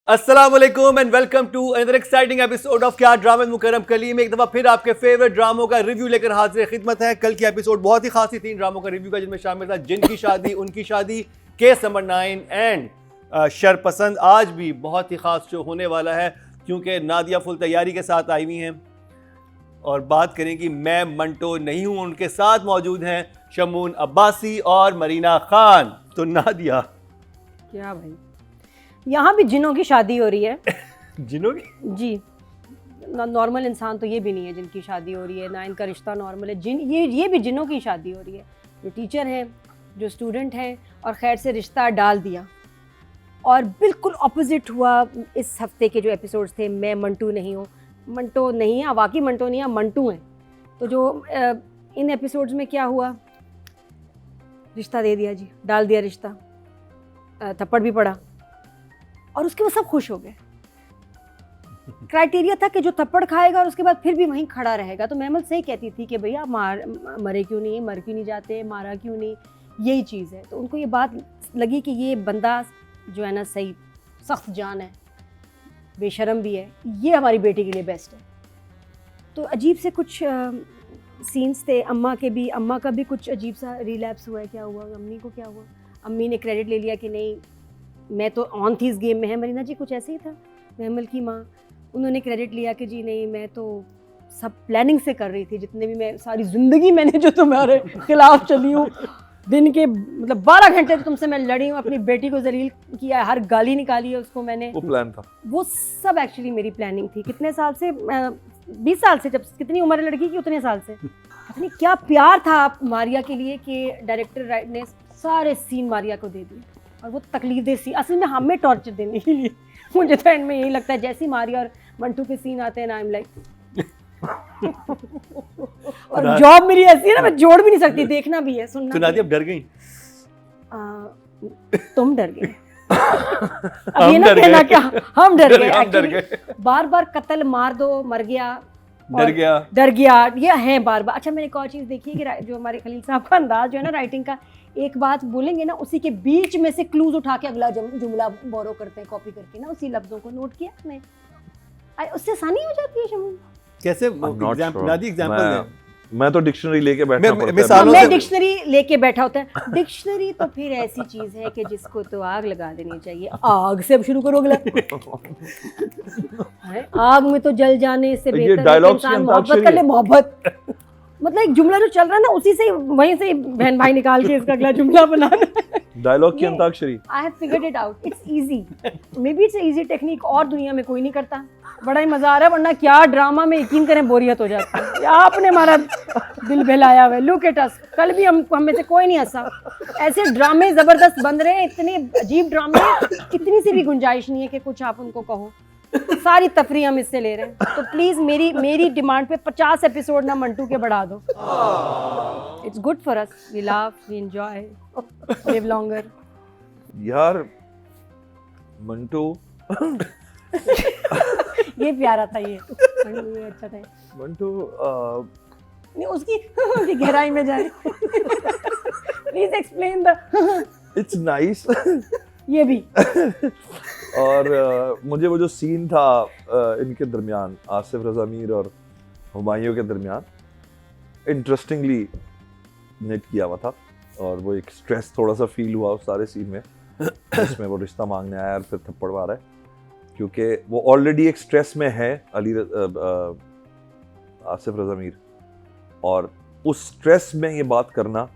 अस्सलामुअलैकुम and welcome to another exciting episode of क्या drama Mukarram Kaleem. एक दफ़ा फिर आपके फेवरेट ड्रामों का रिव्यू लेकर हाजिर खिदमत है। कल की एपिसोड बहुत ही खास थी, 3 ड्रामों का रिव्यू का, जिनमें शामिल था जिन की शादी, उनकी शादी, केस नंबर 9 एंड शरपसंद। आज भी बहुत ही खास शो होने वाला है क्योंकि नादिया फुल तैयारी के साथ आई हुई हैं और बात करेंगी। मैं मंटो नहीं हूँ, उनके साथ मौजूद हैं शमून अब्बासी और मरीना खान। तो नादिया, क्या भाई, यहाँ भी जिनों की शादी हो रही है। जिनों की जी, नॉर्मल इंसान तो ये भी नहीं है जिनकी शादी हो रही है, ना इनका रिश्ता नॉर्मल है। जिन ये भी जिनों की शादी हो रही है, जो टीचर हैं, जो स्टूडेंट हैं, और खैर से रिश्ता डाल दिया। और बिल्कुल ऑपोजिट हुआ इस हफ्ते के जो एपिसोड्स थे। मैं मंटू नहीं हूँ, मंटो नहीं है, वाकई मंटो नहीं है, मंटू हैं। तो जो इन एपिसोड्स में क्या हुआ, रिश्ता दे दिया जी, डाल दिया रिश्ता, थप्पड़ भी पड़ा और उसके बाद सब खुश हो गए। क्राइटेरिया था कि जो थप्पड़ खाएगा और उसके बाद फिर भी वहीं खड़ा रहेगा। तो महमल सही कहती थी कि भैया मरे क्यों नहीं, मर क्यों नहीं जाते, मारा क्यों नहीं, यही चीज़ है। तो उनको ये बात लगी कि ये बंदा जो है ना, सही सख्त जान है, बेशरम भी है, ये हमारी बेटी के लिए बेस्ट है। तो अजीब से कुछ सीन्स थे। अम्मा का भी कुछ अजीब सा रिलैप्स हुआ है। क्या हुआ, अम्मी को क्या हुआ? अम्मी ने क्रेडिट ले लिया कि नहीं, मैं तो ऑन थी इस गेम में है। मरीना जी कुछ ऐसे ही था, महमल की माँ, उन्होंने क्रेडिट लिया कि जी नहीं, मैं तो सब प्लानिंग से कर रही थी। जितने भी मैं सारी ज़िंदगी मैंने जो तुम्हारे खिलाफ चली हूँ, दिन के मतलब 12 घंटे तो तुमसे मैं लड़ी हूँ, अपनी बेटी को जलील किया, हर गाली निकाली है उसको मैंने। वो प्लान था, वो सब एक्चुअली मेरी प्लानिंग थी। कितने साल से, 20 साल से, जब कितनी उम्र है लड़की की उतने साल से। अपनी क्या प्यार था मारिया के लिए कि डायरेक्टर ने सारे सीन मारिया को दे दिए। और वो तकलीफ सीन असल में हमें टॉर्चर देने के लिए। मुझे तो एंड में यही लगता है, जैसी मारिया और मंटू के सीन आते हैं ना, आई एम लाइक और जॉब मेरी ऐसी है ना, मैं जोड़ भी नहीं सकती, देखना भी है, सुनना। तो नादिया अब डर गई? तुम डर गए। अब ये ना कहना क्या हम डर गए। बार बार कत्ल, मार दो, मर गया, डर गया, ये है बार बार। अच्छा, मैंने एक और चीज़ देखी है कि जो हमारे खलील साहब का अंदाज जो है ना राइटिंग का, एक बात बोलेंगे ना, उसी के बीच में से क्लूज उठा के अगला जुमला बोरो करते हैं, कॉपी करके ना, उसी लफ्जों को नोट किया आपने? उससे आसानी हो जाती है शमून। कैसे एग्जांपल दें? मैं तो डिक्शनरी लेके बैठा पड़ता है। मैं डिक्शनरी लेके बैठा होता है। डिक्शनरी तो फिर ऐसी चीज है कि जिसको तो आग लगा देनी चाहिए। आग से अब शुरू करो अगला। आग में तो जल जाने से बेहतर है इंसान मोहब्बत कर ले। मोहब्बत मतलब एक जुमला जो चल रहा है ना, उसी से वहीं से बहन भाई निकाल के इसका अगला जुमला बनाना। डायलॉग की antakshari. I have figured it out, it's easy. May be it's easy technique, और दुनिया में कोई नहीं करता। बड़ा ही मजा आ रहा है, वरना क्या ड्रामा में यकीन करें बोरियत हो जाती है। आपने हमारा दिल बहलाया हुआ है, लुक एट अस। कल भी हम में से कोई नहीं हंसा। ऐसे ड्रामे जबरदस्त बन रहे हैं, इतने अजीब ड्रामे, इतनी सी भी गुंजाइश नहीं है कि कुछ आप उनको कहो। सारी तफरी हम इससे ले रहे हैं। तो प्लीज मेरी डिमांड पे 50 एपिसोड ना मंटू के बढ़ा दो। It's good for us, we laugh, we enjoy, live longer. यार मंटू ये प्यारा था, ये अच्छा था मंटू। नहीं, उसकी गहराई में जाए। Please explain the. It's nice. ये भी। और मुझे वो जो सीन था इनके दरमियान, आसिफ रज़ा मीर और हुमायूं के दरमियान, इंटरेस्टिंगली नेट किया हुआ था। और वो एक स्ट्रेस थोड़ा सा फील हुआ उस सारे सीन में, जिसमें वो रिश्ता मांगने आया और फिर थप्पड़ मारा है, क्योंकि वो ऑलरेडी एक स्ट्रेस में है आसिफ रज़ा मीर, और उस स्ट्रेस में ये बात करना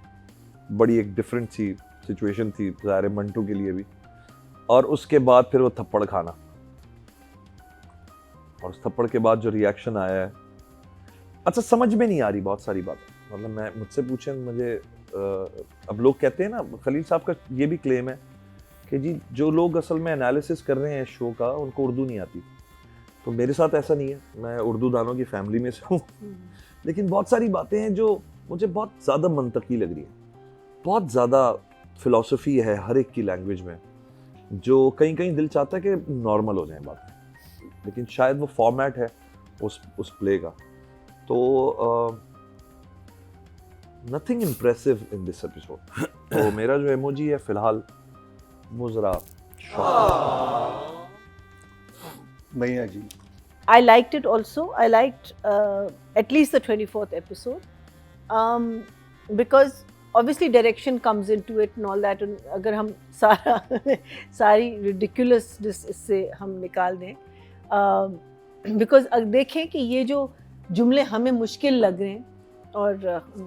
बड़ी एक डिफरेंट सी सिचुएशन थी ज़ाहिर मंटू के लिए भी। और उसके बाद फिर वो थप्पड़ खाना, और उस थप्पड़ के बाद जो रिएक्शन आया है, अच्छा समझ में नहीं आ रही बहुत सारी बातें। मतलब मैं मुझसे पूछें, मुझे अब लोग कहते हैं ना, खलील साहब का ये भी क्लेम है कि जी जो लोग असल में एनालिसिस कर रहे हैं शो का, उनको उर्दू नहीं आती। तो मेरे साथ ऐसा नहीं है, मैं उर्दू दानों की फैमिली में से हूँ। लेकिन बहुत सारी बातें हैं जो मुझे बहुत ज़्यादा मंतकी लग रही है, बहुत ज़्यादा फिलॉसफी है हर एक की लैंग्वेज में, जो कहीं कहीं दिल चाहता है कि नॉर्मल हो जाए बातें, लेकिन शायद वो फॉर्मेट है उस प्ले का। तो nothing impressive in this episode. तो मेरा जो इमोजी है फिलहाल वो ज़रा मैया जी I liked it also. I liked at least the 24th episode because obviously direction comes into it and all that. And अगर हम सारी ridiculousness इससे हम निकाल दें because देखें कि ये जो जुमले हमें मुश्किल लग रहे हैं और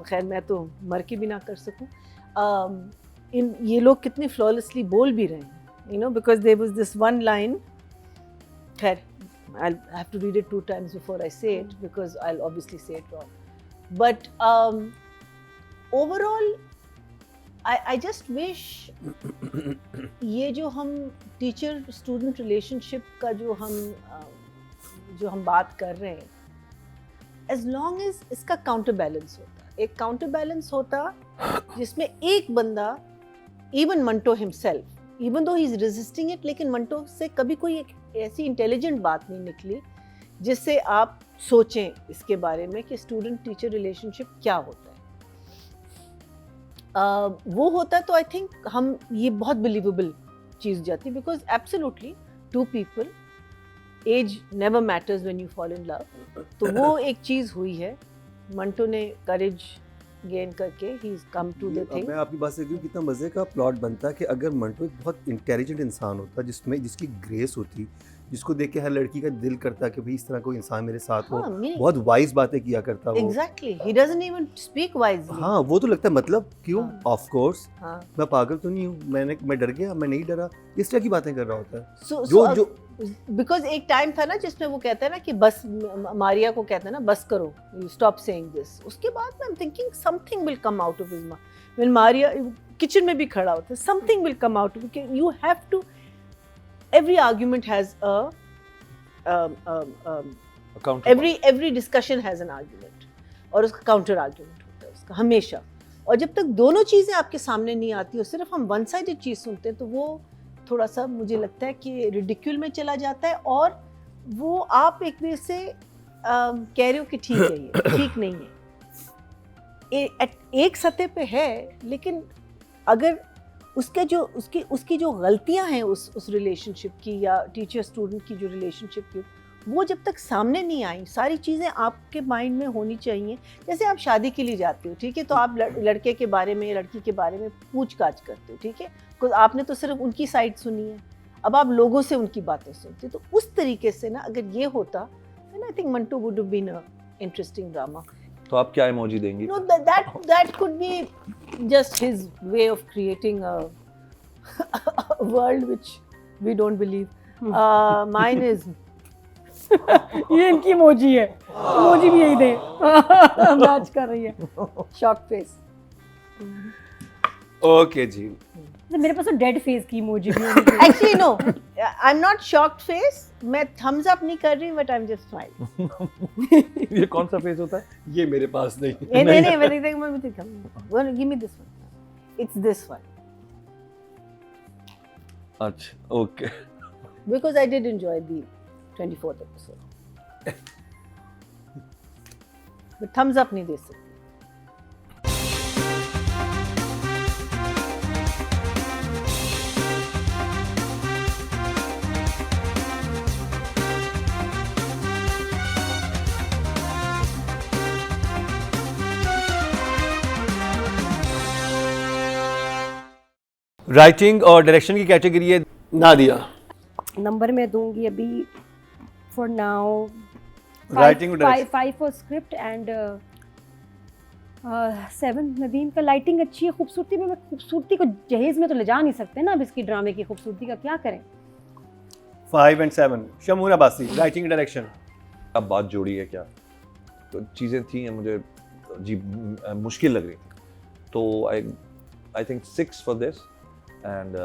खैर मैं तो मर के भी ना कर सकूं ये लोग कितने flawlessly बोल भी रहे हैं because there was this one line खैर I'll have to read it 2 times before I say it because I'll obviously say it wrong. But overall, I just wish ये जो हम teacher-student relationship का जो हम बात कर रहे हैं, as long as इसका counterbalance होता, एक counterbalance होता जिसमें एक बंदा, even Manto himself, even though he is resisting it, लेकिन मंटो से कभी कोई एक ऐसी इंटेलिजेंट बात नहीं निकली जिससे आप सोचें इसके बारे में कि स्टूडेंट टीचर रिलेशनशिप क्या होता है वो होता तो आई थिंक हम ये बहुत बिलीवेबल चीज़ जाती because absolutely 2 people age never matters when you fall in love तो वो एक चीज़ हुई है मंटो ने करेज गेन करके he is come to the thing मैं आपकी बात से कहूँ कितना मज़े का प्लॉट बनता है कि अगर मंटो एक बहुत इंटेलिजेंट इंसान होता जिसकी ग्रेस होती जिसको देख के हर लड़की का दिल करता कि भाई इस तरह कोई इंसान मेरे साथ हो बहुत वाइज बातें किया करता वो exactly he doesn't even speak wisely हाँ वो तो लगता है मतलब क्यों ऑफ कोर्स हाँ मैं पागल तो नहीं हूँ मैं डर गया मैं नहीं डरा इस तरह की बातें कर रहा होता है जो बिकॉज एक टाइम था ना जिसमें वो कहता है ना कि बस मारिया को कहता है ना बस करो यू स्टॉप सेइंग दिस उसके बाद I am thinking something will come out of his mouth when Maria kitchen में भी खड़ा होता है something will come out of you have to every argument has every discussion has an argument और उसका counter argument होता है उसका हमेशा और जब तक दोनों चीज़ें आपके सामने नहीं आती और सिर्फ हम वन साइडेड चीज़ सुनते हैं तो वो थोड़ा सा मुझे लगता है कि रिडिक्यूल में चला जाता है और वो आप एक वे से कह रहे हो कि ठीक है ये ठीक नहीं है एक सतह पे है लेकिन अगर उसकी जो गलतियां हैं उस रिलेशनशिप की या टीचर स्टूडेंट की जो रिलेशनशिप की वो जब तक सामने नहीं आई सारी चीज़ें आपके माइंड में होनी चाहिए जैसे आप शादी के लिए जाते हो ठीक है तो आप लड़के के बारे में लड़की के बारे में पूछताछ करते हो ठीक है बिकॉज आपने तो सिर्फ उनकी साइड सुनी है अब आप लोगों से उनकी बातें सुनते हो तो उस तरीके से ना अगर ये होता then I think Manto would have been a interesting drama. तो आप क्या इमोजी देंगी? No, that could be just his way of creating a world which we don't believe. Mine is ये इनकी इमोजी है इमोजी भी यही दे मैच कर रही है shocked face. ओके जी मेरे पास तो डेड फेस की इमोजी भी है Actually no, I'm not shocked face. मैं thumbs up नहीं कर रही but I'm just smiling. ये कौन सा फेस होता है? ये मेरे पास नहीं नहीं मैं दिखाऊंगा. Give me this one. It's this one. अच्छा okay Because I did enjoy the 24th episode. But thumbs up नहीं दे सकती. राइटिंग और डायरेक्शन की कैटेगरी है नादिया नंबर मैं दूंगी अभी फॉर नाउ राइटिंग और direction 5 for script and 7 Nadeem का लाइटिंग अच्छी है खूबसूरती में खूबसूरती को जहेज में तो ले जा नहीं सकते ना अब इसकी ड्रामे की खूबसूरती का क्या करें 5 and 7 Shamoon Abbasi writing direction अब बात जोड़ी है क्या तो चीज़ें थी मुझे जी मुश्किल लग रही थी तो I think 6 for this and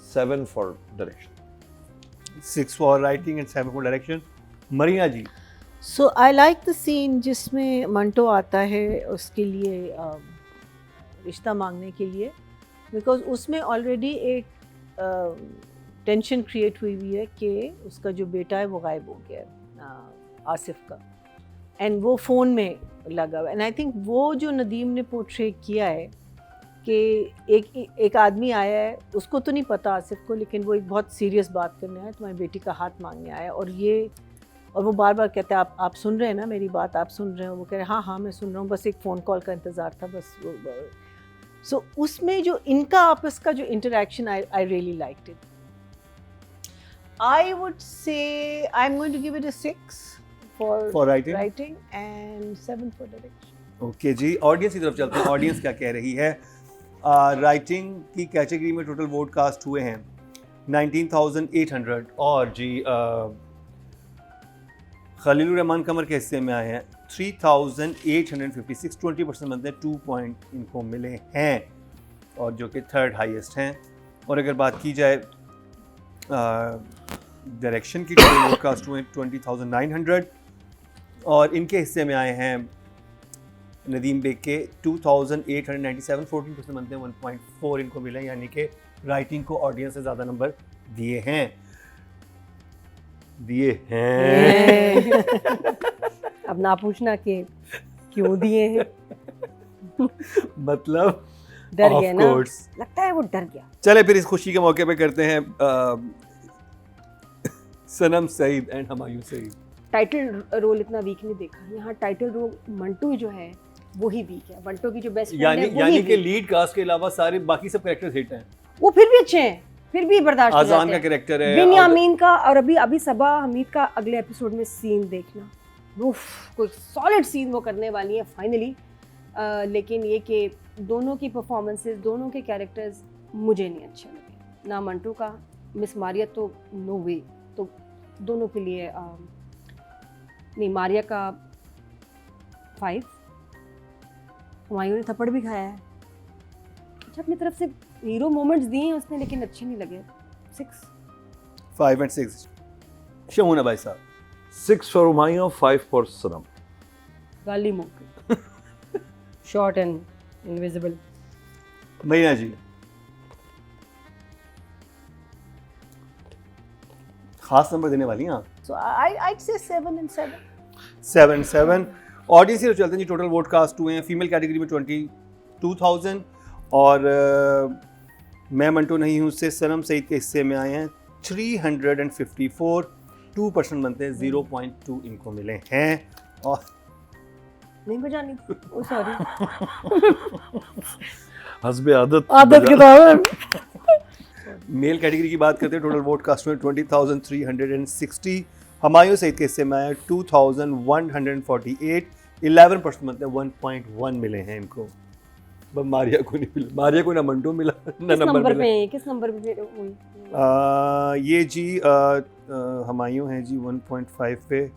7 for direction. 6 for writing and 7 for direction. Maria ji. So I like the scene जिसमें मंटो आता है उसके लिए रिश्ता मांगने के लिए because उसमें already एक टेंशन क्रिएट हुई है कि उसका जो बेटा है वो गायब हो गया है आसिफ का एंड वो फ़ोन में लगा हुआ एंड आई थिंक वो जो नदीम ने पोर्ट्रे किया है कि एक आदमी आया है, उसको तो नहीं पता आसिफ को, लेकिन वो एक बहुत सीरियस बात करने आया, तुम्हारी बेटी का हाथ मांगने आया, और वो बार बार कहते हैं आप सुन रहे हैं ना मेरी बात, आप सुन रहे हो? वो कह रहे हैं हाँ मैं सुन रहा हूँ, बस एक फ़ोन कॉल का इंतज़ार था बस। सो उसमें जो इनका आपस का जो interaction, I really liked it. I would say I'm going to give it a 6 for writing and 7 for direction. Okay ji, audience की तरफ चलते हैं। ऑडियंस क्या कह रही है? राइटिंग की कैटेगरी में टोटल वोट कास्ट हुए हैं 19,800 और जी खलीलुर रहमान कमर के हिस्से में आए हैं 3,856, 20% बनते हैं, 2 पॉइंट इनको मिले हैं और जो कि थर्ड हाईएस्ट हैं। और अगर बात की जाए डायरेक्शन की, टोटल वोट कास्ट हुए 20,900 और इनके हिस्से में आए हैं नदीम बेग के 2,897, 14% बनते हैं, 1.4 इनको मिले, यानी कि राइटिंग को ऑडियंस से ज़्यादा नंबर दिए हैं। अब ना पूछना कि क्यों दिए हैं। मतलब डर गया ना, course। लगता है वो डर गया। चले फिर इस खुशी के मौके पे करते हैं Sanam Saeed and Humayun Saeed. Title role इतना वीक नहीं देखा यहाँ। टाइटल रोल मंटू जो है वो ही वीक है। मंटू की जो बेस्ट फ्रेंड है यानी कि लीड कास्ट के अलावा सारे बाकी सब कैरेक्टर्स हिट हैं। वो फिर भी अच्छे हैं, फिर भी बर्दाश्त हो जाते हैं। आजान का कैरेक्टर है, बिन्यामीन का, और अभी सबा हमीद का अगले एपिसोड में सीन देखना, उफ, कोई सॉलिड सीन वो करने वाली है फाइनली। लेकिन ये कि दोनों की परफॉर्मेंसेस, दोनों के कैरेक्टर्स मुझे नहीं अच्छे लगे। ना मंटू का, मिस मारिया तो नो वे, तो दोनों के लिए नहीं, मारिया का 5, हुमायूं ने थप्पड़ भी खाया है। अच्छा, अपनी तरफ से हीरो मोमेंट्स दिए हैं उसने, लेकिन अच्छे नहीं लगे। 6 5 and 6 शमूना भाई साहब। 6 for Humayun, 5 for Sanam. गाली मुंह शॉर्ट एंड इनविजिबल। महीना जी खास नंबर देने वाली हैं आप। So I'd say 7 and 7. 7 audience से चलते हैं जी। टोटल वोट कास्ट हुए हैं फीमेल कैटेगरी में 22,000 और मैं मंटू नहीं हूँ से सनम सईद के हिस्से में आए हैं 354, 2% बनते हैं, 0.2 इनको मिले हैं। और नहीं बजानी, ओ सॉरी, हस्बे आदत के दामन। मेल कैटेगरी की बात करते हैं। टोटल वोट कास्ट में 20,360, हुमायूं सईद के हिस्से में आया 2,148, 11% बनते हैं, 1.1 मिले हैं इनको। बस मारिया को नहीं मिला, मारिया को ना मंटू मिला ना नंबर मिला। किस नंबर पे ये जी हुमायूं है जी 1.5 पे।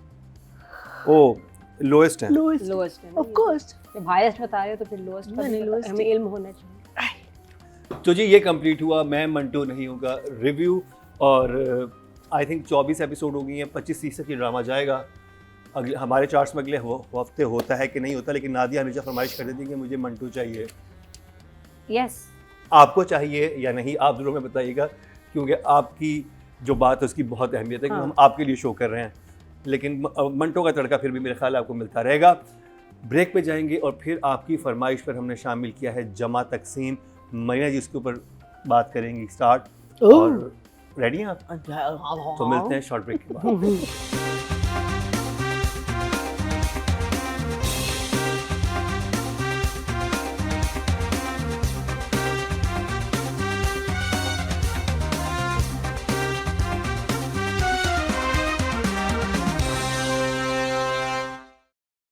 ओ लोएस्ट है। लोएस्ट है। Of course. जब हाईएस्ट बता रहे हो तो फिर लोएस्ट का नहीं, lowest हमें इल्म होना चाहिए। तो जी ये कंप्लीट हुआ मैं मंटू नहीं हूँ का रिव्यू और आई थिंक 24 एपिसोड हो गई हैं, 25-30 तक ये ड्रामा जाएगा। अगले हमारे चार्ट्स में अगले हफ्ते होता है कि नहीं होता, लेकिन नादिया हमेशा फरमाइश कर देती है कि मुझे मंटू चाहिए। यस, आपको चाहिए या नहीं आप जरूर में बताइएगा, क्योंकि आपकी जो बात है उसकी बहुत अहमियत है कि हम आपके लिए शो कर रहे हैं। लेकिन मंटो का तड़का फिर भी मेरे ख्याल आपको मिलता रहेगा। ब्रेक पे जाएंगे और फिर आपकी फरमाइश पर हमने शामिल किया है जमा तकसीम। मरीना जी उसके ऊपर बात करेंगी स्टार्ट। और रेडी हैं आप? तो मिलते हैं शॉर्ट ब्रेक के बाद।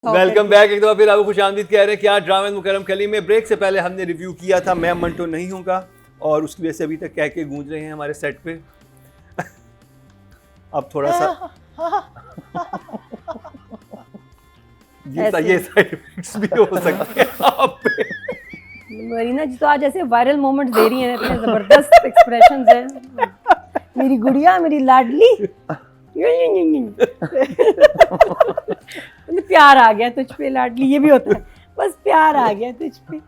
Welcome back. एक दफा फिर आपको खुशामदीद कह रहे हैं क्या ड्रामा मुकरम कली में। ब्रेक से पहले हमने रिव्यू किया था मैं मंटो नहीं हूँ का, और उसकी वजह से अभी तक कह के गूंज रहे हैं हमारे सेट पे। अब थोड़ा सा ये साइड इफेक्ट्स भी हो सकते हैं आप पे। मरीना जी तो आज ऐसे वायरल मोमेंट दे रही हैं, इतने जबरदस्त एक्सप्रेशंस हैं। मेरी गुड़िया, मेरी लाडली, प्यार आ गया तुझ पे लाडली, ये भी होता है, बस प्यार आ गया तुझ पे।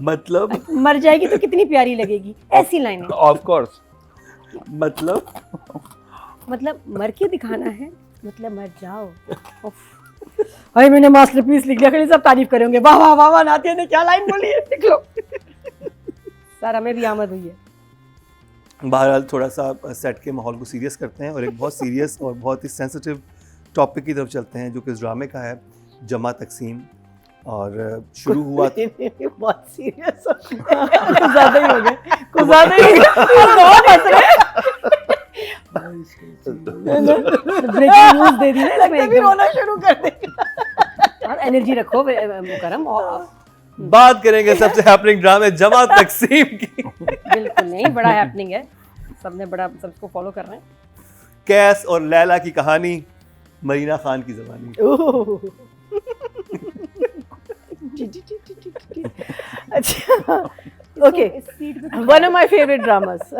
मतलब मर जाएगी तो कितनी प्यारी लगेगी, ऐसी लाइनें। Of course. मतलब मर के दिखाना है, मतलब मर जाओ। अरे मैंने मास्टरपीस लिख लिया, सब तारीफ करेंगे, वाह वाह वाह वाह, नातिया ने क्या लाइन बोली है, लिख लो। सारा में भी आमद हुई है। बहरहाल थोड़ा सा सेट के माहौल को सीरियस करते हैं और एक बहुत सीरियस और बहुत ही सेंसिटिव टॉपिक की तरफ चलते हैं जो कि इस ड्रामे का है, जमा तकसीम। और शुरू हुआ बहुत सीरियस ज़्यादा ही हो गए, कुछ ज़्यादा ही बहुत हंस रहे ब्रेकिंग न्यूज़ दे दी ना इसमें भी एकदम। रोना शुरू कर देगा। और एनर्जी रखो मुकरम। और बात करेंगे सबसे हैपनिंग ड्रामे जमा तकसीम की। बिल्कुल नहीं, बड़ा हैपनिंग है, सबने बड़ा सबको फॉलो कर रहे हैं। कैस और लैला की कहानी, मरीना खान की जबानी। अच्छा, ओके, इस सीट पे one of my favourite dramas.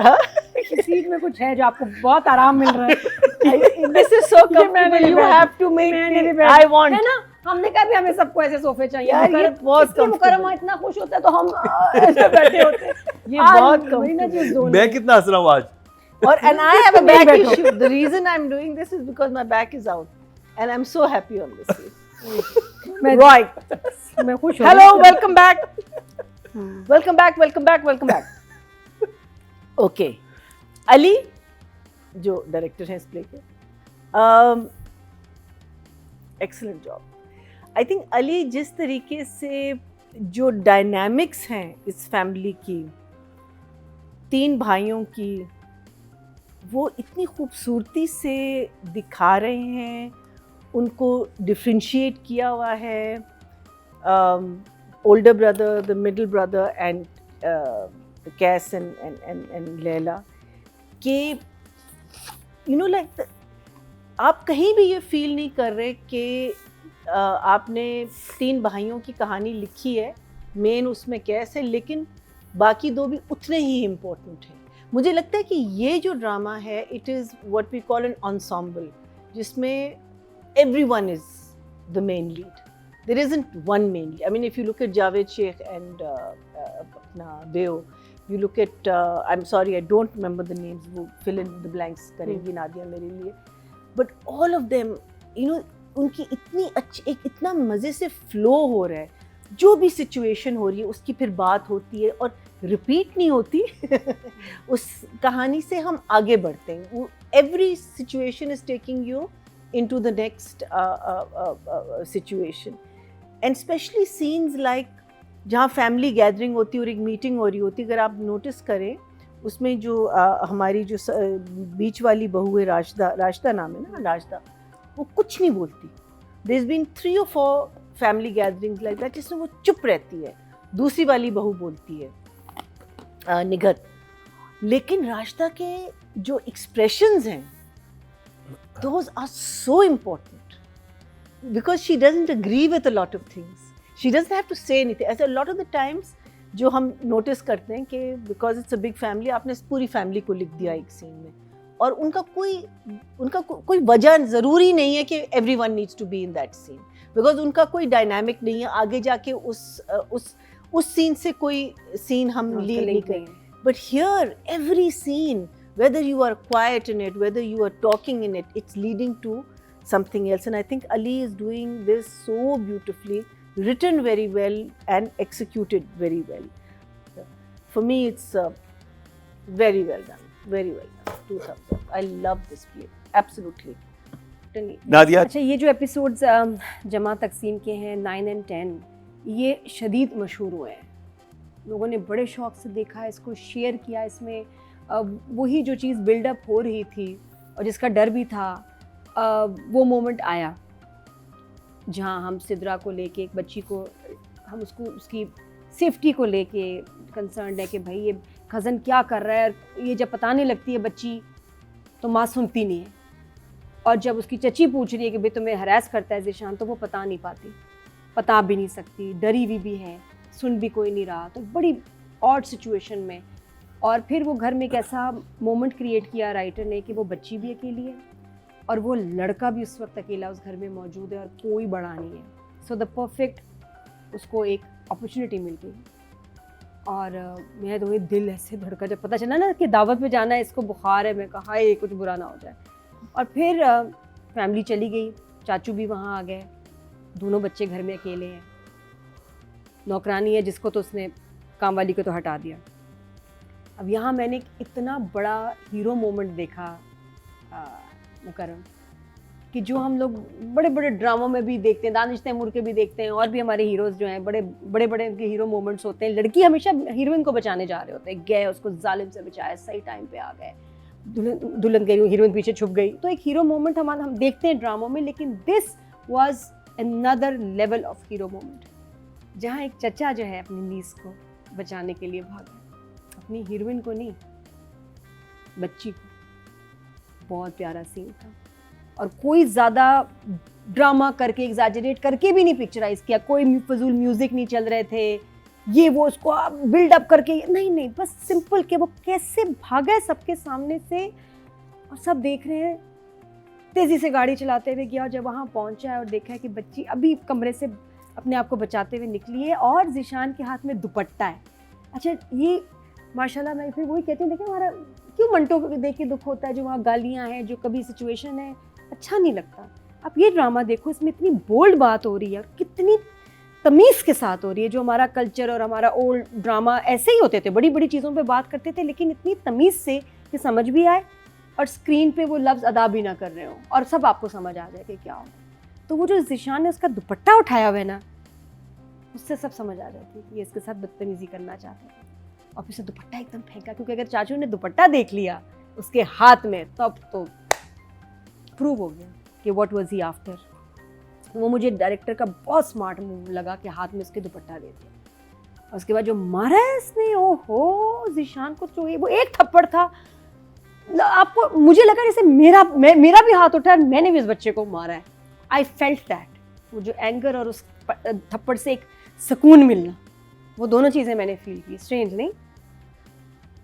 इस सीट में कुछ है जो आपको बहुत आराम मिल रहा है। This is so comfortable, you have to make I want, है ना, हमने कहा भी हमें सबको ऐसे सोफे चाहिए। यार, ये बहुत मुकरम इतना खुश होता है तो हम ऐसे बैठे होते हैं। ये बहुत मरीना जी comfortable। मैं कितना हंस रहा हूँ आज। Or and I have a नहीं back बैठो। issue. The reason I'm doing this is because my back is out, and I'm so happy on this seat. मैं Right. मैं खुश हूँ। Hello, welcome back. Welcome back. Welcome back. Welcome back. Okay. Ali, जो director हैं इस play के, excellent job. I think Ali जिस तरीके से जो डायनामिक्स हैं इस फैमिली की, 3 भाइयों की, वो इतनी खूबसूरती से दिखा रहे हैं, उनको डिफ्रेंशिएट किया हुआ है, older brother, the middle brother and Qais and Laila, कि यू नो लाइक आप कहीं भी ये फील नहीं कर रहे कि आपने 3 भाइयों की कहानी लिखी है, मेन उसमें कैस है, लेकिन बाकी 2 भी उतने ही इम्पोर्टेंट हैं। मुझे लगता है कि ये जो ड्रामा है, it is what we call an ensemble, जिसमें everyone is the main lead. There isn't one main lead. I mean, if you look at Javed Sheikh and अपना Beo, you look at I'm sorry, I don't remember the names, वो fill in the blanks करेंगी नादिया मेरे लिए, but all of them, you know, उनकी इतनी अच्छी, एक इतना मज़े से फ्लो हो रहा है, जो भी सिचुएशन हो रही है उसकी फिर बात होती है और रिपीट नहीं होती। उस कहानी से हम आगे बढ़ते हैं। Every situation is taking you into the next situation, and specially scenes like जहाँ फैमिली गैदरिंग होती है और एक मीटिंग हो रही होती है। अगर आप नोटिस करें उसमें जो हमारी जो बीच वाली बहू है, राशिदा नाम है ना, राशिदा, वो कुछ नहीं बोलती। There has been 3 or 4 family gatherings like that जिसमें वो चुप रहती है। दूसरी वाली बहू बोलती है, निगत, लेकिन राशिदा के जो एक्सप्रेशंस हैं, those are so important because she doesn't agree with a lot of things, she doesn't have to say anything. ऐसे लॉट ऑफ द टाइम्स जो हम नोटिस करते हैं कि because it's a big family, आपने पूरी फैमिली को लिख दिया एक सीन में, और उनका कोई वजह ज़रूरी नहीं है कि everyone needs to be in that scene, because उनका कोई डायनामिक नहीं है। आगे जाके उस सीन से कोई सीन हम लीड नहीं करेंगे। But here every scene, whether you are quiet in it, whether you are talking in it, it's leading to something else. And I think Ali is doing this so beautifully, written very well and executed very well. For me, it's very well done, very well done. 2 thumbs up. I love this play, absolutely. Nadia, अच्छा, ये जो episodes जमा तकसीम के हैं 9 and 10, ये शदीद मशहूर हुए हैं, लोगों ने बड़े शौक़ से देखा है, इसको शेयर किया। इसमें वही जो चीज़ बिल्डअप हो रही थी और जिसका डर भी था, वो मोमेंट आया जहाँ हम सिद्रा को लेके, एक बच्ची को, हम उसको उसकी सेफ्टी को लेके कंसर्न है कि भाई ये कज़न क्या कर रहा है, ये जब बताने लगती है बच्ची तो माँ सुनती नहीं है, और जब उसकी चची पूछ रही है कि भाई तुम्हें हरास करता है ज़ीशान, तो वो बता नहीं पाती, बता भी नहीं सकती, डरी हुई भी है, सुन भी कोई नहीं रहा। तो बड़ी ऑड सिचुएशन में, और फिर वो घर में एक ऐसा मोमेंट क्रिएट किया राइटर ने कि वो बच्ची भी अकेली है और वो लड़का भी उस वक्त अकेला उस घर में मौजूद है और कोई बड़ा नहीं है। सो द परफेक्ट उसको एक अपॉर्चुनिटी मिल गई। और मैं तो दिल ऐसे धड़का जब पता चला ना कि दावत पे जाना है, इसको बुखार है, मैं कहा ये कुछ बुरा ना हो जाए। और फिर फैमिली चली गई, चाचू भी वहाँ आ गए, दोनों बच्चे घर में अकेले हैं, नौकरानी है जिसको तो उसने काम वाली को तो हटा दिया, अब यहाँ मैंने एक इतना बड़ा हीरो मोमेंट देखा मुकर्रम, कि जो हम लोग बड़े बड़े ड्रामों में भी देखते हैं, दानिश तैमूर के भी देखते हैं, और भी हमारे हीरोज़ जो हैं बड़े बड़े बड़े उनके हीरो मोमेंट्स होते हैं। लड़की हमेशा हीरोइन को बचाने जा रहे होते हैं, गए उसको जालिम से बचाया, सही टाइम पे आ गए, दुल्हन गई, हीरोइन पीछे छुप गई, तो एक हीरो मोमेंट हम देखते हैं ड्रामों में। लेकिन this was another level of hero moment, जहाँ एक चचा जो है अपनी नीस को बचाने के लिए भागा, अपनी हीरोइन को नहीं, बच्ची को। बहुत प्यारा सीन था, और कोई ज़्यादा ड्रामा करके एग्जैजरेट करके भी नहीं पिक्चराइज किया, कोई फजूल म्यूजिक नहीं चल रहे थे, ये वो उसको बिल्ड अप करके, नहीं, बस सिंपल कि वो कैसे भागा है सबके सामने से, और सब देख रहे हैं। तेज़ी से गाड़ी चलाते हुए गया, और जब वहाँ पहुँचा है और देखा है कि बच्ची अभी कमरे से अपने आप को बचाते हुए निकली है, और ज़ीशान के हाथ में दुपट्टा है। अच्छा, ये माशाल्लाह, मैं फिर वही कहती हूँ, देखिए हमारा क्यों मंटो को देख के दुख होता है, जो वहाँ गालियाँ हैं, जो कभी सिचुएशन है, अच्छा नहीं लगता। आप ये ड्रामा देखो, इसमें इतनी बोल्ड बात हो रही है, कितनी तमीज़ के साथ हो रही है। जो हमारा कल्चर और हमारा ओल्ड ड्रामा ऐसे ही होते थे, बड़ी बड़ी चीज़ों पे बात करते थे, लेकिन इतनी तमीज़ से कि समझ भी आए, और स्क्रीन पे वो लफ्ज़ अदा भी ना कर रहे हो, और सब आपको समझ आ जाए कि क्या हो। तो वो जो ज़ीशान ने उसका दुपट्टा उठाया हुआ है ना, उससे सब समझ आ जाती है कि ये इसके साथ बदतमीज़ी करना चाहते हैं, और फिर से दुपट्टा एकदम फेंका, क्योंकि अगर चाचू ने दुपट्टा देख लिया उसके हाथ में, तब तो प्रूव हो गया कि व्हाट वाज ही आफ्टर। वो मुझे डायरेक्टर का बहुत स्मार्ट मूव लगा कि हाथ में उसके दुपट्टा दे दिया, और उसके बाद जो मारा है इसने, ओहो, ज़ीशान को जो वो एक थप्पड़ था, आपको, मुझे लगा जैसे मेरा भी हाथ उठा, मैंने भी इस बच्चे को मारा है। आई फेल्ट दैट, वो जो एंगर और उस थप्पड़ से एक सुकून मिलना, वो दोनों चीज़ें मैंने फील की। स्ट्रेंज नहीं?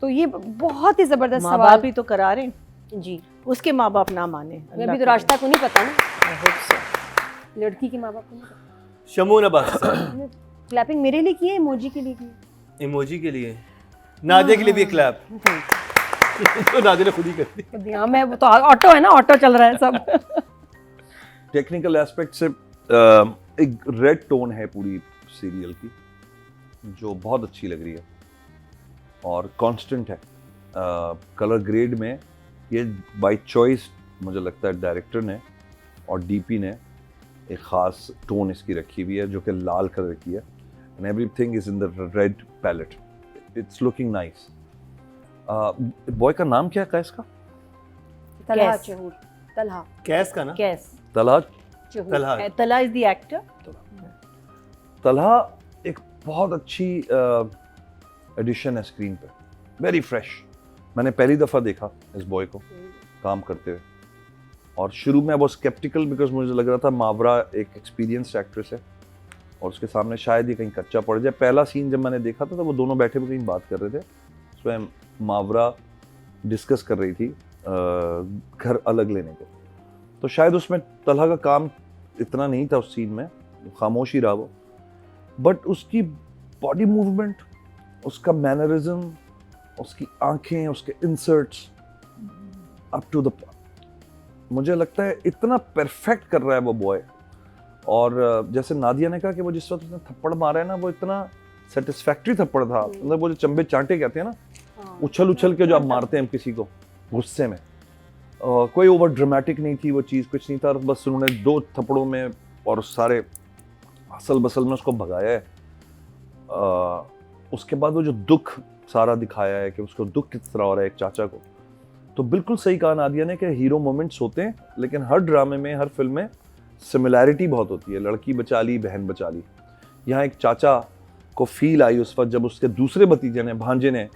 तो ये बहुत ही ज़बरदस्त माँ सवाल बाप ही तो करा रहे हैं, जी। उसके माँ बाप ना माने। मैं भी तो रास्ता को नहीं पता ना, I hope so. लड़की के माँ बाप को नहीं पता। शमून अब्बास क्लैपिंग मेरे लिए की है, इमोजी के लिए की है? इमोजी के लिए, नादिया के लिए भी क्लैप तो नादिया ने खुद ही कर दी। हाँ, मैं वो तो ऑटो है ना, ऑटो चल रहा है सब। टेक्निकल एस्पेक्ट से एक रेड टोन है पूरी सीरियल की, जो बहुत अच्छी लग रही है और कांस्टेंट है। कलर ग्रेड में ये बाय चॉइस मुझे लगता है डायरेक्टर ने और डीपी ने एक ख़ास टोन इसकी रखी हुई है, जो कि लाल कलर की है, and everything is in the red palette. It's looking nice. Boy का नाम क्या है इसका? तलहा कैस। चहूर, तलहा कैस का ना? कैस, तलहा। चहूर। तलहा। तला इज द एक्टर। तलहा एक बहुत अच्छी एडिशन है स्क्रीन पे, वेरी फ्रेश। मैंने पहली दफ़ा देखा इस बॉय को काम करते हुए, और शुरू में वो स्केप्टिकल, बिकॉज मुझे लग रहा था मावरा एक एक्सपीरियंस्ड एक्ट्रेस है और उसके सामने शायद ये कहीं कच्चा पड़ जाए। पहला सीन जब मैंने देखा था तो वो दोनों बैठे हुए कहीं बात कर रहे थे, उसमें मावरा डिस्कस कर रही थी घर अलग लेने को, तो शायद उसमें तलहा का काम इतना नहीं था उस सीन में, खामोश ही रहा वो, बट उसकी बॉडी मूवमेंट, उसका मैनरिज्म, उसकी आंखें, उसके इंसर्ट्स अप टू द, मुझे लगता है इतना परफेक्ट कर रहा है वो बॉय। और जैसे नादिया ने कहा कि वो जिस वक्त उसने थप्पड़ मारा है ना, वो इतना सेटिस्फैक्टरी थप्पड़ था, मतलब वो जो चंबे चांटे कहते हैं ना, उछल उछल के जो आप मारते हैं हम किसी को गुस्से में, कोई ओवर ड्रामेटिक नहीं थी वो चीज़, कुछ नहीं था, बस उन्होंने 2 थप्पड़ों में और सारे हसल बसल में उसको भगाया है। उसके बाद वो जो दुख सारा दिखाया है कि उसको दुख किस तरह हो रहा है एक चाचा को, तो बिल्कुल सही कहा नादिया ने कि हीरो मोमेंट्स होते हैं, लेकिन हर ड्रामे में, हर फिल्म में सिमिलैरिटी बहुत होती है, लड़की बचा ली, बहन बचा ली। यहाँ एक चाचा को फील आई उस वक्त जब उसके दूसरे भतीजे ने, भांजे ने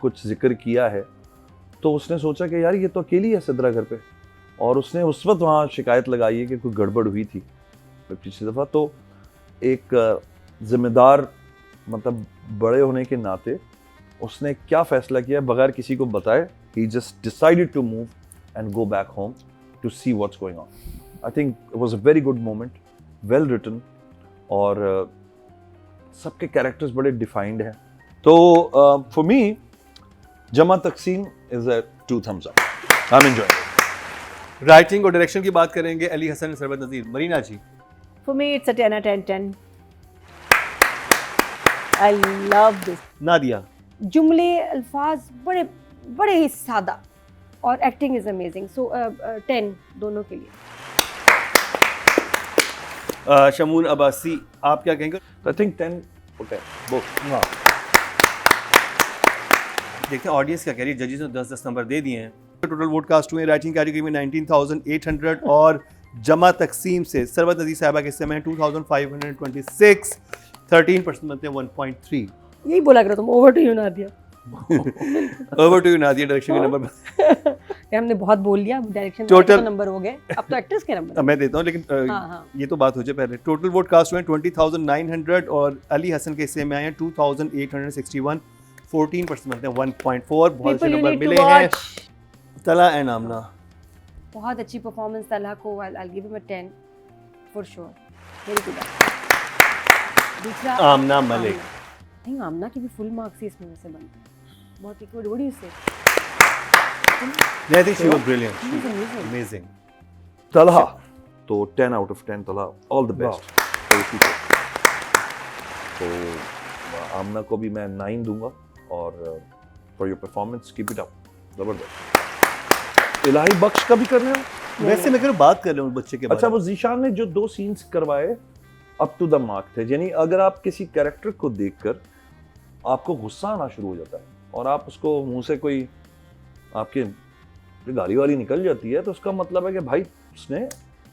कुछ जिक्र किया है, तो उसने सोचा कि यार ये तो अकेली है सिद्रा घर पे, और उसने उस वक्त वहाँ शिकायत लगाई है कि कोई गड़बड़ हुई थी पिछली दफ़ा। तो एक जिम्मेदार, मतलब बड़े होने के नाते उसने क्या फ़ैसला किया बगैर किसी को बताए, he just decided to move and go back home to see what's going on. I think it was a very good moment, well written, और सबके कैरेक्टर्स बड़े डिफाइंड हैं। तो for me, जमा तकसीम is a 2 thumbs up. I'm enjoying it. Writing और direction की बात करेंगे, अली हसन, सरबत नज़ीर, मरीना जी। For me, it's a 10 out of 10. I love this. Nadia. जुमले अल्फाज बड़े बड़े ही सादा, और एक्टिंग इज़ अमेजिंग। सो 10 दोनों के लिए। शमून अब्बासी, आप क्या कहेंगे? I think 10 for 10 both. देखते हैं ऑडियंस क्या कह रही है। जजेस ने 10-10 नंबर दे दिए हैं। टोटल वोट कास्ट हुए राइटिंग कैटेगरी में 19,800 और जमा तकसीम से सरवत नज़ीर साहिबा के हिस्से में 2,526, 13% बनते हैं 1.3। यही बोला करो तुम, over to you Nadia. Over to you Nadia, direction के नंबर। हमने बहुत बोल लिया, डायरेक्शन Total- नंबर हो गए, अब तो एक्टर्स के नंबर। मैं देता हूँ, लेकिन हाँ। ये तो बात हो जाए पहले। टोटल वोट कास्ट हुए 20,900 और अली हसन के हिस्से में आए हैं 2,861, 14% बनते हैं 1.4। बहुत अच्छे नंबर मिले हैं तला एंड आमना। बहुत अच्छी परफॉर्मेंस तलहा को, I'll give him a 10 for sure, very good। दूसरा आमना मलिक। नहीं, आमना की भी फुल मार्क्स ही इसमें वैसे बनते हैं। बहुत ही गुड, व्हाट डू यू से? I think she was brilliant. She was amazing. Amazing. Talha, तो 10 out of 10 Talha, all the best for the future. तो आमना को भी मैं 9 दूंगा, और for your performance, keep it up, जबरदस्त। इलाही बख्श का भी कर रहे हो? वैसे मैं कह बात कर रहा हूँ बच्चे के बारे अच्छा, में। वो जीशान ने जो 2 सीन्स करवाए अप टू द मार्क थे, यानी अगर आप किसी कैरेक्टर को देखकर आपको गुस्सा आना शुरू हो जाता है और आप उसको मुंह से कोई आपके गाली वाली निकल जाती है, तो उसका मतलब है कि भाई उसने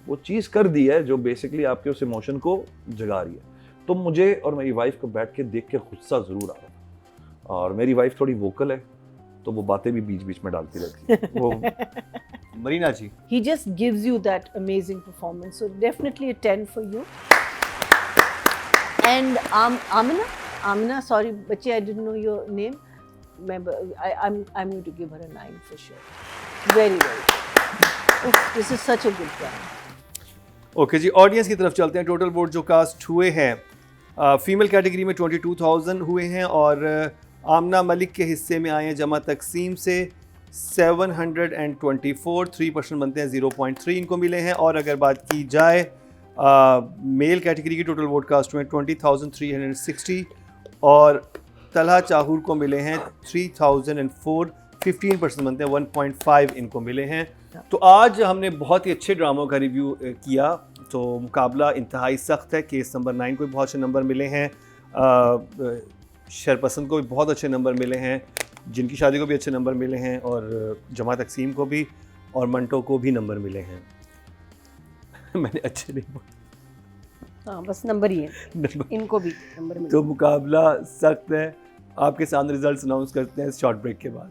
वो चीज़ कर दी है जो बेसिकली आपके उस इमोशन को जगा रही है। तो मुझे और मेरी वाइफ को बैठ के देख के गुस्सा ज़रूर आ रहा था, और मेरी वाइफ थोड़ी वोकल है तो वो बातें भी बीच बीच में डालती रहती है। वो मरीना जी, He just gives you that amazing performance. So definitely a 10 for you. And Amina, sorry, बच्चे, I didn't know your name. I'm going to give her a 9 for sure. Very, very good. Oof, this is such a good drama. Okay ji, audience की तरफ चलते हैं। Total vote जो cast हुए हैं female category में 22,000 हुए हैं, और आमना मलिक के हिस्से में आए हैं जमा तकसीम से 724, 3% बनते हैं 0.3 इनको मिले हैं। और अगर बात की जाए मेल कैटेगरी की, टोटल वोट कास्ट हुए 20,360 और तलहा चाहूर को मिले हैं 3,004, 15% बनते हैं 1.5 इनको मिले हैं। तो आज हमने बहुत ही अच्छे ड्रामों का रिव्यू किया। तो मुकाबला इंतहाई सख्त है। केस नंबर 9 को भी बहुत अच्छे नंबर मिले हैं, शरपसंद को भी बहुत अच्छे नंबर मिले हैं, जिनकी शादी को भी अच्छे नंबर मिले हैं, और जमा तकसीम को भी, और मंटो को भी नंबर मिले हैं। मैंने अच्छे नहीं बोला, हाँ बस नंबर ही है, नंबर। इनको भी नंबर मिले। तो मुकाबला सख्त है। आपके सामने रिजल्ट्स अनाउंस करते हैं शॉर्ट ब्रेक के बाद।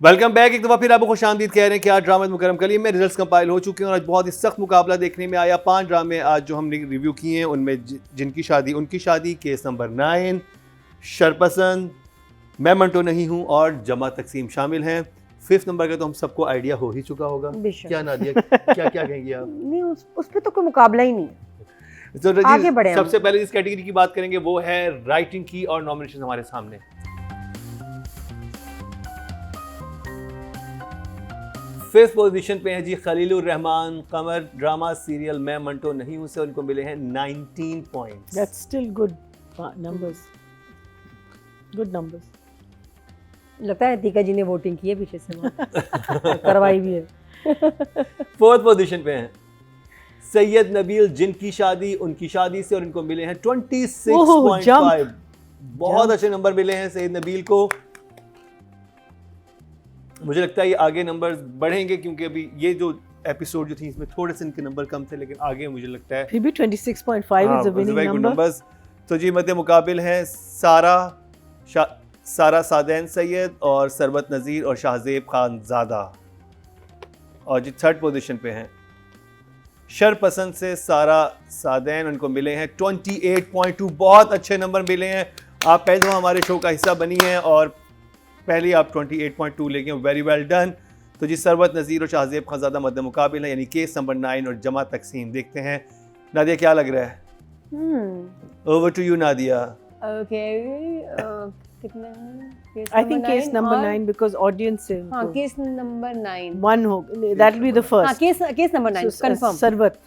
Welcome back. एक दफ़ा फिर आपको खुशामदीद कह रहे हैं कि आज ड्रामा मुकरम कलीम में रिजल्ट्स कंपाइल हो चुके हैं, और आज बहुत ही सख्त मुकाबला देखने में आया। 5 ड्रामे आज जो हमने रिव्यू किए हैं, उनमें जिनकी शादी उनकी शादी, केस नंबर 9, शरपसंद, मैं मंटो नहीं हूँ और जमा तकसीम शामिल हैं। 5th नंबर का तो हम सबको आइडिया हो ही चुका होगा। बेशक। क्या नादिया, क्या क्या कहेंगे आप? नहीं, उस पे तो कोई मुकाबला ही नहीं है। तो रजीज, आगे बढ़े हम। सबसे पहले जिस कैटेगरी की बात करेंगे वो है राइटिंग की, और नॉमिनेशन हमारे सामने। फिफ्थ पोजीशन पे है जी खलीलुर रहमान कमर, ड्रामा सीरियल मैं मंटो नहीं हूं से उनको मिले हैं 19 points. That's still good numbers. Good numbers. लगता है तीका जी ने वोटिंग की है पीछे से, वहाँ करवाई भी है। 4th पोजीशन पे हैं सैयद नबील, जिनकी शादी उनकी शादी से, और इनको मिले हैं 26.5। बहुत अच्छे नंबर मिले हैं सैयद नबील को। मुझे लगता है ये आगे नंबर्स बढ़ेंगे, क्योंकि अभी ये जो एपिसोड जो थी इसमें थोड़े से इनके नंबर कम थे, लेकिन आगे मुझे लगता है फिर भी 26.5 is a winning very good number. numbers। तो जी मध्य मुकाबिल हैं सारा सादैन सैयद और सरबत नज़ीर और शाहजेब खानज़ादा। और जी 3rd पोजीशन पे हैं शरपसंद से सारा सादैन, उनको मिले हैं 28.2। बहुत अच्छे नंबर मिले हैं। आप पहले दफ़ा हमारे शो का हिस्सा बनी हैं और पहले आप 28.2 लेके, वेरी वेल डन। तो जी सरबत नज़ीर और शाहजेब खानज़ादा मध्य मुकाबिल है, यानी केस नंबर 9 और जमा तकसीम। देखते हैं नादिया क्या लग रहा है? Over to you Nadia. Okay कितना case I think case number 9 because audience से हाँ केस नंबर 9 one हो that will be the first. हाँ केस नंबर 9 कंफर्म। सरवत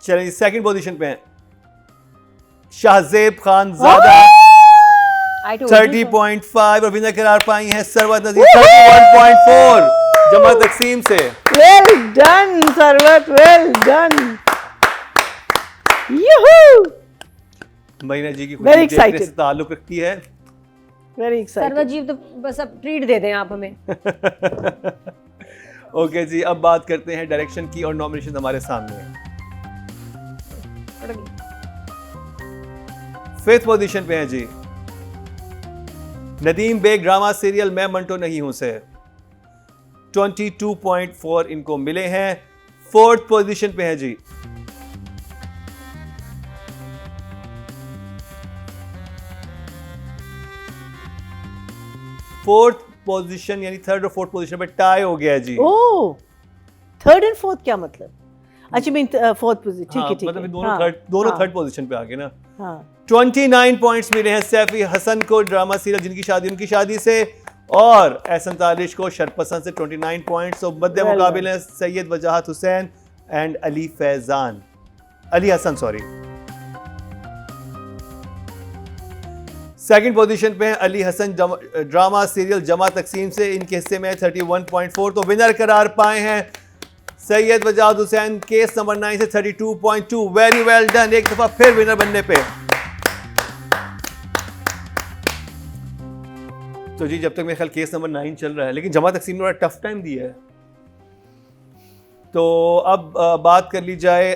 चलिए सेकंड पोजीशन पे हैं शाहजेब खान ज़ादा 30.5 और विनर करार पाई हैं सरवत नजीर 31.4 जमा तकसीम से। well done Sarwat well done Yoo-hoo! Marina जी की Very खुशी देखने excited. से ताल्लुक रखती है। very excited सर्वजीव तो बस अब ट्रीट दे दें आप हमें। ओके जी, अब बात करते हैं डायरेक्शन की और नॉमिनेशन हमारे सामने है। फिफ्थ पोजीशन पे है जी नदीम बेग ड्रामा सीरियल मैं मंटो नहीं हूं से 22.4 इनको मिले हैं। फोर्थ पोजीशन पे है जी फोर्थ पोजीशन यानी थर्ड और फोर्थ पोजीशन पे टाई हो गया है जी। oh third and fourth क्या मतलब अच्छा मीन फोर्थ पोजीशन ठीक हाँ, है ठीक मतलब है दोनों हाँ, थर्ड पोजीशन पे आ गए ना। हाँ 29 पॉइंट्स मिले हैं सैफी हसन को ड्रामा सीरियल जिनकी शादी उनकी शादी से और एहसन तालिश को शरपसंद से 29 पॉइंट्स। तो मध्य Well मुकाबले हैं Syed Wajahat Hussain and Ali Hasan sorry. Second position पे हैं अली हसन ड्रामा सीरियल जमा तकसीम से इनके हिस्से में 31.4 तो विनर करार पाए हैं सैयद वजाहत हुसैन केस नंबर 9 से 32.2 वेरी वेल डन एक दफा फिर विनर बनने पे। तो जी जब तक मेरे ख्याल केस नंबर 9 चल रहा है लेकिन जमा तकसीम ने बड़ा टफ टाइम दिया है। तो अब बात कर ली जाए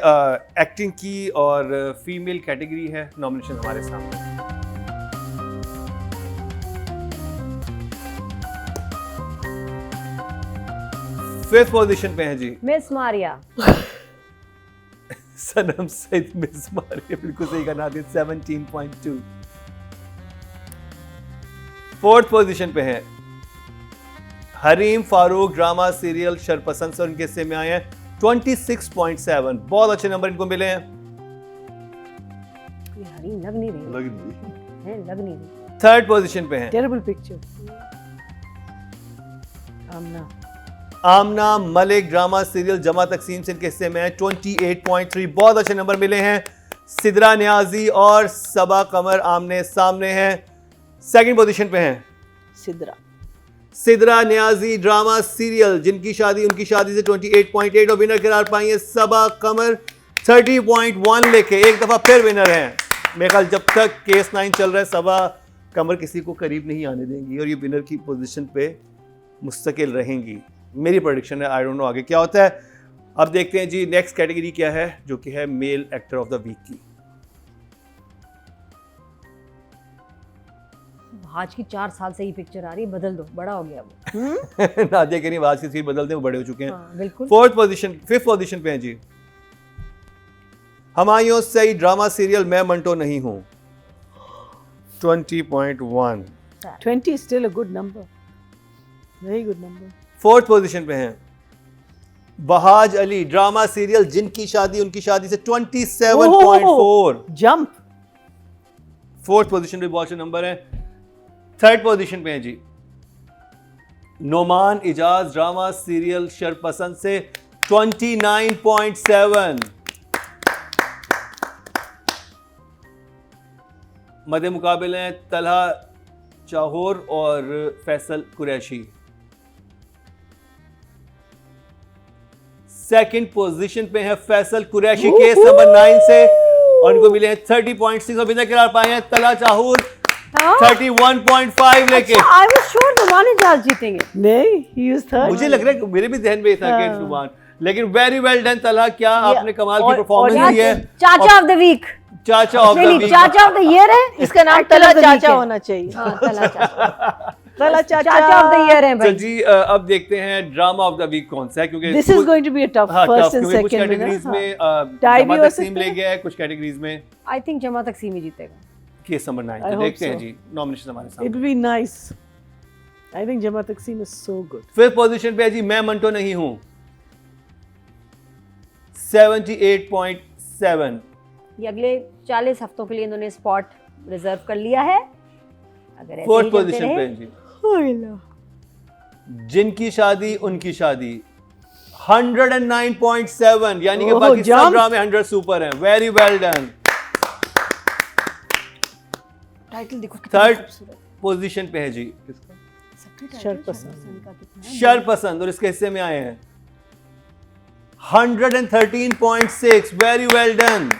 एक्टिंग की और फीमेल कैटेगरी है नॉमिनेशन हमारे सामने। फिफ्थ पोजीशन पे है जी मिस मारिया सनम सईद मिस मारिया बिल्कुल सही का नाम 17.2। फोर्थ पोजीशन पे है हरीम फारूक ड्रामा सीरियल शरपसंद से उनके हिस्से में आए हैं 26.7 बहुत अच्छे नंबर इनको मिले हैं। ये हरी लग नहीं रही है लग नहीं रही। थर्ड पोजीशन पे हैं terrible picture आमना मलिक ड्रामा सीरियल जमा तकसीम से इनके हिस्से में है 28.3 बहुत अच्छे नंबर मिले हैं। सिदरा न्याजी और सबा कमर आमने सामने हैं। सेकंड पोजीशन पे हैं सिदरा न्याजी ड्रामा सीरियल जिनकी शादी उनकी शादी से 28.8 और विनर करार पाई है सबा कमर 30.1 लेके एक दफा फिर विनर हैं। मेरे ख्याल जब तक केस 9 चल रहा है सबा कमर किसी को करीब नहीं आने देंगी और ये विनर की पोजीशन पे मुस्तकिल रहेंगी। मेरी प्रेडिक्शन है आई डोंट नो आगे क्या होता है। अब देखते हैं जी नेक्स्ट कैटेगरी क्या है जो कि है male actor of the week की। आज की 4 साल से ही पिक्चर आ रही है बदल दो बड़ा हो गया वो। नादिया कह रही है आज की सीट बदलते वो बड़े हो चुके हैं। हाँ, बिल्कुल। फिफ्थ पोजीशन पे हैं जी हमायूं सईद ड्रामा सीरियल मैं मंटो नहीं हूं 20.1। 20 is still a good number very good number। Fourth position पे हैं बहाज अली ड्रामा सीरियल जिनकी शादी उनकी शादी से 27.4 jump फोर्थ पोजीशन पे बहुत अच्छे नंबर है। थर्ड पोजीशन पे हैं जी नोमान इजाज ड्रामा सीरियल शरपसंद से 29.7। मध्य मुकाबले हैं तलहा चाहोर और फैसल कुरैशी। सेकंड पोजीशन पे है फैसल कुरैशी केस नंबर 9 से और उनको मिले हैं 30.6 और विनर करार पाए हैं तलहा चाहोर 31.5 लेके। I was sure Noman Ijaz जीतेंगे। नहीं he was third मुझे लग रहा है कि मेरे भी ध्यान में था कि नुमान लेकिन वेरी वेल डन तलहा क्या आपने कमाल की परफॉर्मेंस दी है। चाचा ऑफ द वीक चाचा ऑफ द नहीं वीक चाचा ऑफ द ईयर है इसका नाम Actor तला of the week चाचा है। होना चाहिए हाँ, तला चाचा तला चाचा ऑफ द ईयर है तो भाई। जी अब देखते हैं ड्रामा ऑफ द वीक कौन सा है क्योंकि this is going to be a tough हाँ, first tough, and क्योंकि कुछ second कैटेगरीज winner, में हाँ। Tie भी जमा हो तकसीम सकता ले है। गया है कुछ कैटेगरीज में आई थिंक जमा तकसीम ही जीतेगा। केस नंबर 9 I तो hope देखते हैं so. जी नॉमिनेशन हमारे it सामने। will be nice I think Jama Taksim is so good fifth position पे है जी मैं मंटो नहीं हूं 78.7 ये अगले 40 हफ्तों के लिए इन्होंने स्पॉट रिजर्व कर लिया है। अगर ऐसे फोर्थ ही चलते पोजीशन पे रहे, हैं जी, जिनकी शादी उनकी शादी 109.7, यानी कि ओह, बाकी सब jump. ड्रामे 100 सुपर हैं। Very well done. टाइटल देखो कितना थर्ड खूबसूरत। पोजीशन पे है जी सबके टाइटल शरपसंद का कितना है? शरपसंद, और इसके हिस्से में आए हैं 113.6। Very well done.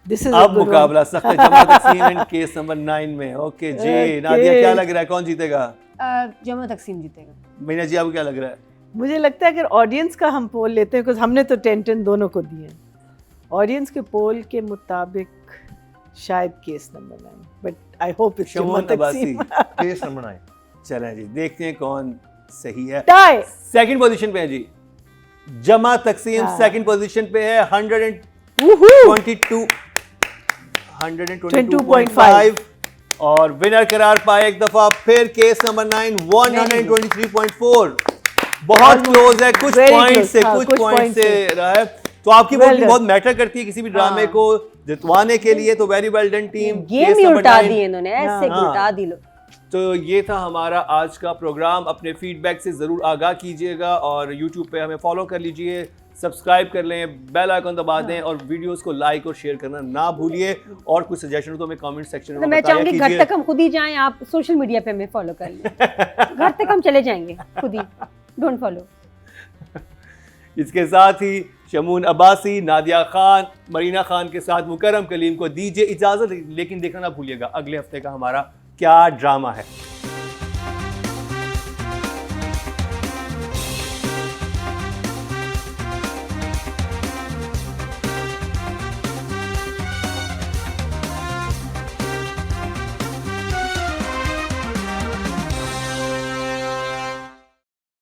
This is a अब good one. मुकाबला सख्त है, जमा तकसीम एंड केस नंबर 9 में। ओके जी, Okay. नादिया क्या लग रहा है, कौन जीतेगा? जमा तकसीम जीतेगा। मीना जी आपको क्या लग रहा है? मुझे लगता है अगर ऑडियंस का हम पोल लेते हैं, बिकॉज हमने तो 10-10 दोनों को दिए हैं, ऑडियंस के पोल के मुताबिक शायद case number 9, but I hope it's Shamoon Abbasi. Case number 9। चलें जी, देखते हैं कौन सही है। टाई। सेकंड पोजीशन पे है जी जमा तकसीम। हाँ। सेकंड पोजीशन पे है 122.5 और विनर करार पाए एक दफा फिर केस नंबर 9 123.4। बहुत क्लोज है, कुछ Very पॉइंट close, से हाँ, कुछ कुछ पॉइंट point से से। रहा है। तो आपकी Well वोटिंग done. बहुत मैटर करती है किसी भी ड्रामे हाँ। को जितवाने के लिए। तो very well done team. Game ही उल्टा दी इन्होंने, ऐसे हाँ। उल्टा दी लो। तो ये था हमारा आज का प्रोग्राम। अपने फीडबैक से ज़रूर आगाह कीजिएगा और YouTube पे हमें फॉलो कर लीजिए, सब्सक्राइब कर लें, बेल आइकन दबा दें और वीडियोस को लाइक और शेयर करना ना भूलिए। और कुछ सजेशन हो तो हमें कमेंट सेक्शन में तो मैं बताया चाहूंगी घर कीजिए। तक हम खुद ही जाएं, आप सोशल मीडिया पे हमें फॉलो कर लें। घर तक हम चले जाएंगे खुद ही, डोंट फॉलो। इसके साथ ही शमून अब्बासी, नादिया खान, मरीना खान के साथ मुकरम कलीम को दीजिए इजाज़त, लेकिन देखना ना भूलिएगा अगले हफ्ते का हमारा क्या ड्रामा है।